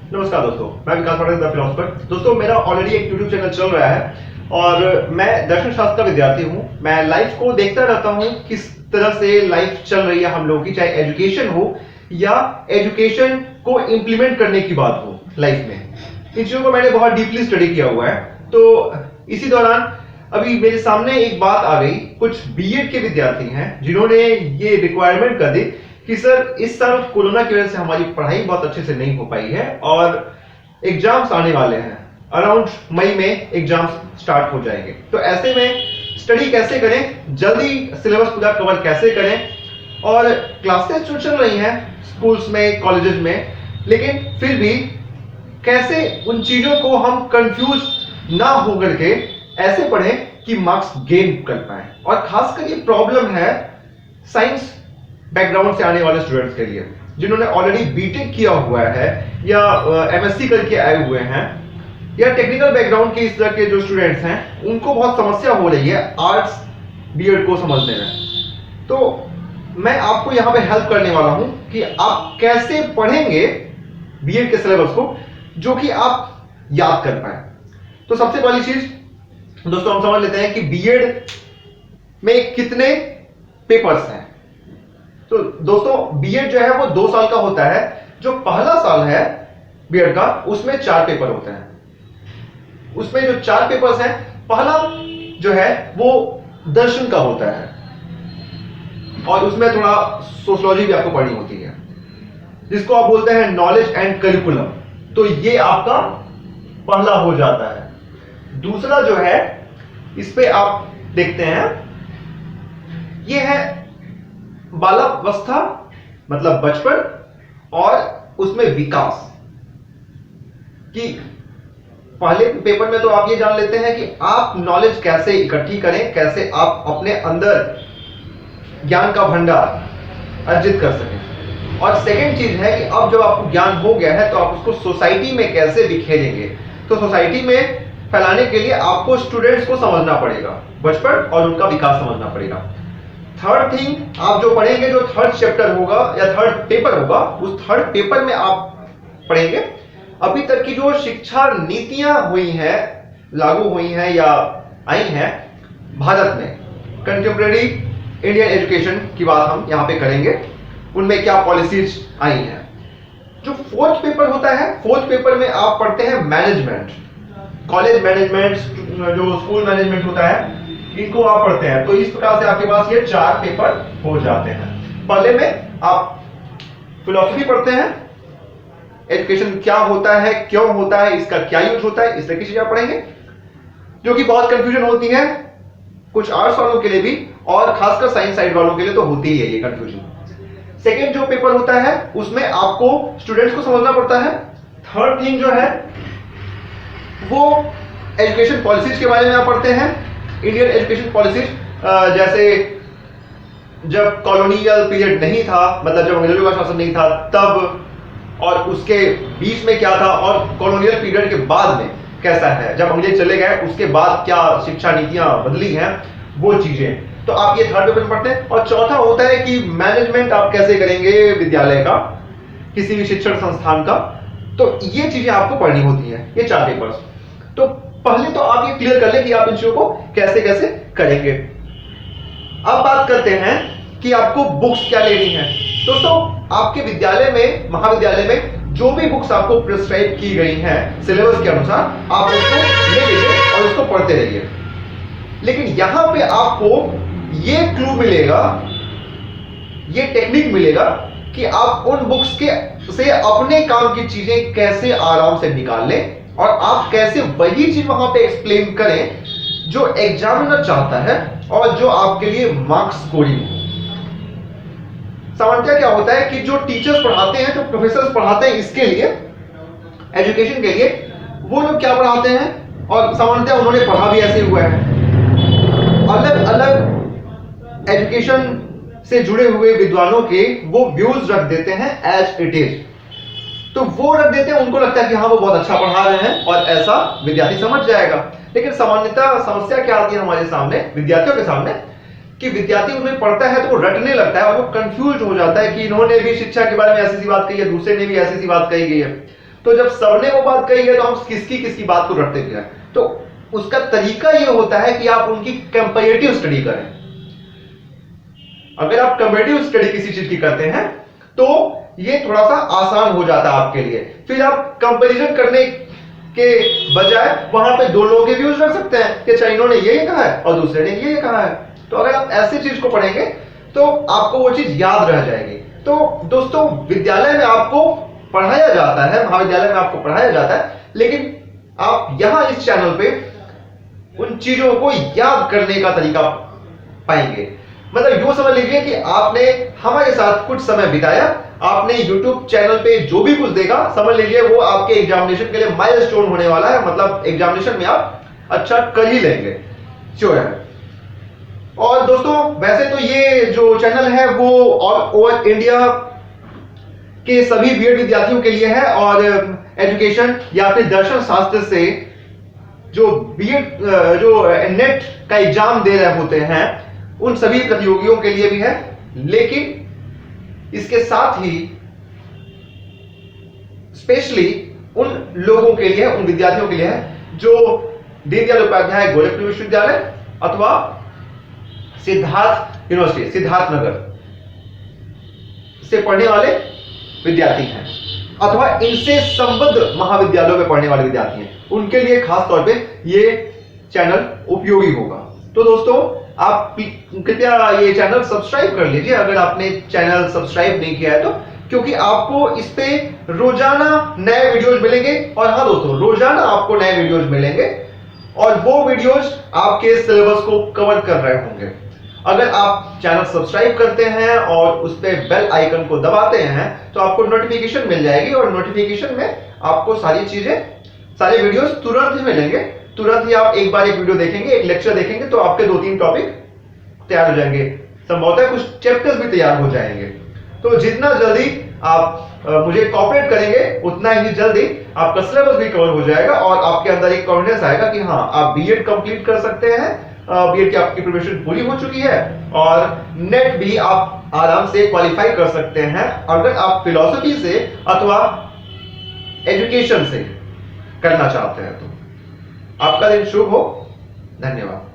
नमस्कार दोस्तों, मैं विकास पाठक द फिलोसफर। दोस्तों, मेरा ऑलरेडी एक यूट्यूब चैनल चल रहा है और मैं दर्शन शास्त्र का विद्यार्थी हूँ। मैं लाइफ को देखता रहता हूँ किस तरह से लाइफ चल रही है हम लोगों की, चाहे एजुकेशन हो या एजुकेशन को इम्प्लीमेंट करने की बात हो लाइफ में। इन चीजों को मैंने बहुत डीपली स्टडी किया हुआ है। तो इसी दौरान अभी मेरे सामने एक बात आ गई। कुछ बीएड के विद्यार्थी हैं जिन्होंने ये रिक्वायरमेंट कर दी कि सर, इस साल कोरोना की वजह से हमारी पढ़ाई बहुत अच्छे से नहीं हो पाई है और एग्जाम्स आने वाले हैं। अराउंड मई में एग्जाम्स स्टार्ट हो जाएंगे। तो ऐसे में स्टडी कैसे करें, जल्दी सिलेबस पूरा कवर कैसे करें, और क्लासेस जो चल रही हैं स्कूल्स में, कॉलेजेस में, लेकिन फिर भी कैसे उन चीजों को हम कंफ्यूज ना होकर के ऐसे पढ़ें कि मार्क्स गेन कर पाए। और खासकर ये प्रॉब्लम है साइंस बैकग्राउंड से आने वाले स्टूडेंट्स के लिए, जिन्होंने ऑलरेडी बीटेक किया हुआ है या एमएससी करके आए हुए हैं, या टेक्निकल बैकग्राउंड के इस तरह के जो स्टूडेंट्स हैं, उनको बहुत समस्या हो रही है आर्ट्स बीएड को समझने में। तो मैं आपको यहाँ पे हेल्प करने वाला हूं कि आप कैसे पढ़ेंगे बीएड के सिलेबस को, जो कि आप याद कर पाए। तो सबसे पहली चीज दोस्तों, हम समझ लेते हैं कि बीएड में कितने पेपर्स हैं। तो दोस्तों, बीएड जो है वो 2 साल का होता है। जो पहला साल है बीएड का, उसमें 4 पेपर होते हैं। उसमें जो 4 पेपर्स हैं, पहला जो है वो दर्शन का होता है और उसमें थोड़ा सोशियोलॉजी भी आपको पढ़नी होती है, जिसको आप बोलते हैं नॉलेज एंड करिकुलम। तो ये आपका पहला हो जाता है। दूसरा जो है, इस पे आप देखते हैं, ये है बालावस्था, मतलब बचपन, और उसमें विकास कि पहले पेपर में तो आप ये जान लेते हैं कि आप नॉलेज कैसे इकट्ठी करें, कैसे आप अपने अंदर ज्ञान का भंडार अर्जित कर सकें। और सेकंड चीज है कि अब जब आपको ज्ञान हो गया है तो आप उसको सोसाइटी में कैसे बिखेरेंगे। तो सोसाइटी में फैलाने के लिए आपको स्टूडेंट्स को समझना पड़ेगा, बचपन और उनका विकास समझना पड़ेगा। थर्ड थिंग आप जो पढ़ेंगे, जो थर्ड चैप्टर होगा या थर्ड पेपर होगा, उस थर्ड पेपर में आप पढ़ेंगे अभी तक की जो शिक्षा नीतियां हुई हैं, लागू हुई हैं या आई हैं भारत में, कंटेम्प्रेरी इंडियन एजुकेशन की बात हम यहां पे करेंगे। उनमें क्या पॉलिसीज आई हैं। जो फोर्थ पेपर होता है, फोर्थ पेपर में आप पढ़ते हैं मैनेजमेंट, कॉलेज मैनेजमेंट, जो स्कूल मैनेजमेंट होता है, इनको आप पढ़ते हैं। तो इस प्रकार से आपके पास ये 4 पेपर हो जाते हैं। पहले में आप फिलॉसफी पढ़ते हैं, एजुकेशन क्या होता है, क्यों होता है, इसका क्या यूज होता है, इस तरह की चीजें आप पढ़ेंगे, जो कि बहुत कंफ्यूजन होती है कुछ आर्ट्स वालों के लिए भी, और खासकर साइंस साइड वालों के लिए तो होती ही है ये कंफ्यूजन। सेकेंड जो पेपर होता है, उसमें आपको स्टूडेंट्स को समझना पड़ता है। थर्ड थिंग जो है वो एजुकेशन पॉलिसीज के बारे में आप पढ़ते हैं। इंडियन एजुकेशन पॉलिसीज, जैसे जब कॉलोनियल पीरियड नहीं था, मतलब जब अंग्रेजों का शासन नहीं था तब, और उसके बीच में क्या था, और कॉलोनियल पीरियड के बाद में कैसा है, जब अंग्रेज चले गए उसके बाद क्या शिक्षा नीतियां बदली हैं, वो चीजें। तो आप ये थर्ड पेपर पढ़ते हैं। और चौथा होता है कि मैनेजमेंट आप कैसे करेंगे विद्यालय का, किसी भी शिक्षण संस्थान का। तो ये चीजें आपको पढ़नी होती है, ये 4 पेपर्स। तो पहले तो आप ये क्लियर कर लें कि आप इन चीजों को कैसे कैसे करेंगे। अब बात करते हैं कि आपको बुक्स क्या लेनी है। दोस्तों, आपके विद्यालय में, महाविद्यालय में जो भी बुक्स आपको प्रिस्क्राइब की गई हैं सिलेबस के अनुसार, आप उसको ले लीजिए और उसको पढ़ते रहिए। लेकिन यहां पे आपको ये क्लू मिलेगा, ये टेक्निक मिलेगा कि आप उन बुक्स के से अपने काम की चीजें कैसे आराम से निकाल लें, और आप कैसे वही चीज वहां पे एक्सप्लेन करें जो एग्जामिनर चाहता है और जो आपके लिए मार्क्स स्कोरिंग हो। सामान्यतः क्या होता है कि जो टीचर्स पढ़ाते हैं, जो प्रोफेसर्स पढ़ाते हैं इसके लिए, एजुकेशन के लिए, वो लोग क्या पढ़ाते हैं, और सामान्यतः उन्होंने पढ़ा भी ऐसे हुआ है, अलग अलग एजुकेशन से जुड़े हुए विद्वानों के वो व्यूज रख देते हैं एज इट इज। तो वो रख देते हैं, उनको लगता है कि हाँ वो बहुत अच्छा पढ़ा रहे हैं और ऐसा विद्यार्थी समझ जाएगा। लेकिन सामान्यतः समस्या क्या आती है हमारे सामने, विद्यार्थियों के सामने, कि विद्यार्थी उन्हें पढ़ता है तो वो रटने लगता है और वो कंफ्यूज हो जाता है कि इन्होंने भी शिक्षा के बारे में ऐसी सी बात कही है, दूसरे ने भी ऐसी सी बात कही गई है। तो जब सबने वो बात कही है तो हम किसकी किसकी बात को रटते क्यों हैं? तो उसका तरीका ये होता है कि आप उनकी कंपैरेटिव स्टडी करें। अगर आप कंपैरेटिव स्टडी किसी चीज की करते हैं तो ये थोड़ा सा आसान हो जाता है आपके लिए। फिर आप कंपैरिजन करने के बजाय वहां पे दो लोगों के व्यूज रख सकते हैं कि अच्छा इन्होंने ये कहा है और दूसरे ने ये कहा है। तो अगर आप ऐसी चीज को पढ़ेंगे तो आपको वो चीज याद रह जाएगी। तो दोस्तों, विद्यालय में आपको पढ़ाया जाता है, महाविद्यालय में आपको पढ़ाया जाता है, लेकिन आप यहां इस चैनल पे उन चीजों को याद करने का तरीका पाएंगे। मतलब यूं समझ लीजिए कि आपने हमारे साथ कुछ समय बिताया, आपने YouTube चैनल पे जो भी कुछ देखा, समझ लीजिए वो आपके एग्जामिनेशन के लिए माइलस्टोन होने वाला है। मतलब एग्जामिनेशन में आप अच्छा कर ही लेंगे, श्योर है। और दोस्तों, वैसे तो ये जो चैनल है वो ऑल ओवर इंडिया के सभी बीएड विद्यार्थियों के लिए है और एजुकेशन या फिर दर्शन शास्त्र से जो बीएड जो नेट का एग्जाम दे रहे होते हैं उन सभी प्रतियोगियों के लिए भी है। लेकिन इसके साथ ही स्पेशली उन लोगों के लिए, उन विद्यार्थियों के लिए है जो दीनदयाल उपाध्याय गोरखपुर विश्वविद्यालय अथवा सिद्धार्थ यूनिवर्सिटी सिद्धार्थनगर से पढ़ने वाले विद्यार्थी हैं अथवा इनसे संबद्ध महाविद्यालयों में पढ़ने वाले विद्यार्थी हैं, उनके लिए खास तौर पे ये चैनल उपयोगी होगा। तो दोस्तों, आप कृपया ये चैनल सब्सक्राइब कर लीजिए अगर आपने चैनल सब्सक्राइब नहीं किया है तो, क्योंकि आपको इस पे रोजाना नए वीडियोज मिलेंगे। और हाँ दोस्तों, रोजाना आपको नए वीडियोज मिलेंगे और वो वीडियोज आपके सिलेबस को कवर कर रहे होंगे। अगर आप चैनल सब्सक्राइब करते हैं और उस पे बेल आइकन को दबाते हैं तो आपको नोटिफिकेशन मिल जाएगी और नोटिफिकेशन में आपको सारी चीजें, सारे वीडियोस तुरंत ही मिलेंगे। तुरंत ही आप एक बार एक वीडियो देखेंगे, एक लेक्चर देखेंगे तो आपके 2-3 टॉपिक तैयार हो जाएंगे, संभवतः कुछ चैप्टर्स भी तैयार हो जाएंगे। तो जितना जल्दी आप मुझे कोऑपरेट करेंगे उतना ही जल्दी आपका सिलेबस भी कवर हो जाएगा और आपके अंदर एक कॉन्फिडेंस आएगा कि हाँ, आप बीएड कंप्लीट कर सकते हैं। बीएड की आपकी प्रिपरेशन पूरी हो चुकी है और नेट भी आप आराम से क्वालिफाई कर सकते हैं अगर आप फिलॉसफी से अथवा एजुकेशन से करना चाहते हैं तो। आपका दिन शुभ हो। धन्यवाद।